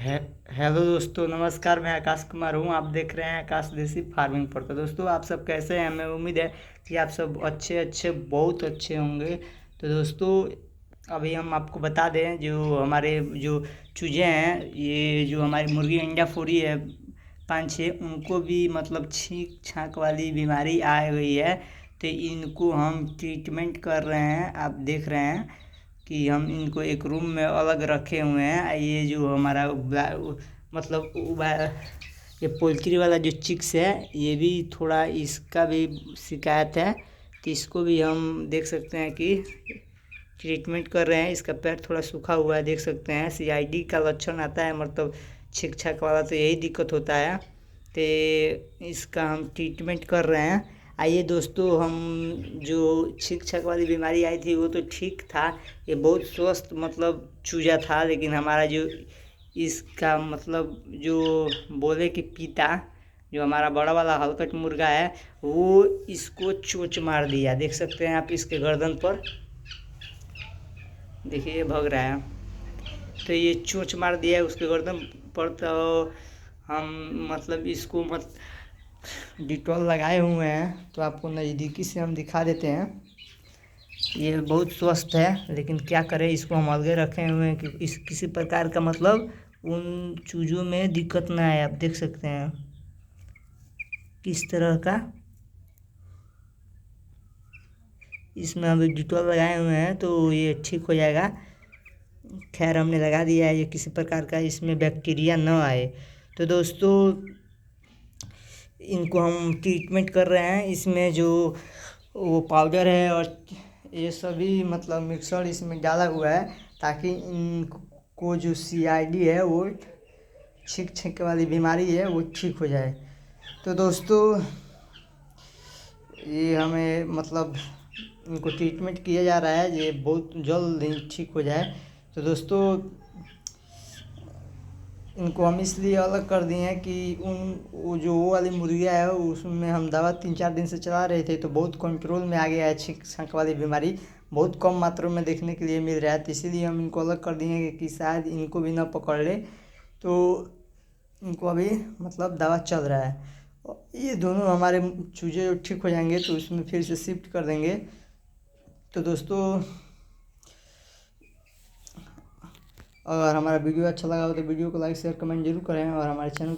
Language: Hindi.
है हेलो दोस्तों, नमस्कार। मैं आकाश कुमार हूँ। आप देख रहे हैं आकाश देसी फार्मिंग पर। तो दोस्तों, आप सब कैसे हैं? हमें उम्मीद है कि आप सब अच्छे अच्छे बहुत अच्छे होंगे। तो दोस्तों, अभी हम आपको बता दें, जो हमारे जो चूजे हैं, ये जो हमारी मुर्गी अंडा फोड़ी है 5-6, उनको भी मतलब छींक छाँक वाली बीमारी आ गई है। तो इनको हम ट्रीटमेंट कर रहे हैं। आप देख रहे हैं कि हम इनको एक रूम में अलग रखे हुए हैं। ये जो हमारा मतलब ये पोल्ट्री वाला जो चिक्स है, ये भी थोड़ा इसका भी शिकायत है। तो इसको भी हम देख सकते हैं कि ट्रीटमेंट कर रहे हैं। इसका पैर थोड़ा सूखा हुआ है, देख सकते हैं। CID का लक्षण आता है, मतलब छिक छाक वाला, तो यही दिक्कत होता है। तो इसका हम ट्रीटमेंट कर रहे हैं। आइए दोस्तों, हम जो छिक छाक वाली बीमारी आई थी वो तो ठीक था। ये बहुत स्वस्थ मतलब चूजा था, लेकिन हमारा जो इसका मतलब जो बोले कि पिता, जो हमारा बड़ा वाला हलकट मुर्गा है, वो इसको चोंच मार दिया। देख सकते हैं आप इसके गर्दन पर, देखिए ये भग रहा है। तो ये चोंच मार दिया है उसके गर्दन पर। तो हम मतलब इसको डिटॉल लगाए हुए हैं। तो आपको नज़दीकी से हम दिखा देते हैं। ये बहुत स्वस्थ है, लेकिन क्या करें, इसको हम अलगे रखे हुए हैं कि इस किसी प्रकार का मतलब उन चूज़ों में दिक्कत ना आए। आप देख सकते हैं किस तरह का इसमें हम डिटॉल लगाए हुए हैं, तो ये ठीक हो जाएगा। खैर, हमने लगा दिया है, ये किसी प्रकार का इसमें बैक्टीरिया न आए। तो दोस्तों, इनको हम ट्रीटमेंट कर रहे हैं। इसमें जो वो पाउडर है और ये सभी मतलब मिक्सर इसमें डाला हुआ है, ताकि इनको जो CID है, वो छींक छींक वाली बीमारी है, वो ठीक हो जाए। तो दोस्तों, ये हमें मतलब इनको ट्रीटमेंट किया जा रहा है, ये बहुत जल्द ही ठीक हो जाए। तो दोस्तों, इनको हम इसलिए अलग कर दिए हैं कि वो वाली मुर्गियाँ है, उसमें हम दवा 3-4 दिन से चला रहे थे, तो बहुत कंट्रोल में आ गया है। छींक छाँक वाली बीमारी बहुत कम मात्रा में देखने के लिए मिल रहा है। तो इसीलिए हम इनको अलग कर दिए हैं कि शायद इनको भी ना पकड़ ले। तो इनको अभी मतलब दवा चल रहा है। ये दोनों हमारे चूजे जो ठीक हो जाएंगे तो उसमें फिर से शिफ्ट कर देंगे। तो दोस्तों, अगर हमारा वीडियो अच्छा लगा हो तो वीडियो को लाइक शेयर कमेंट जरूर करें, और हमारे चैनल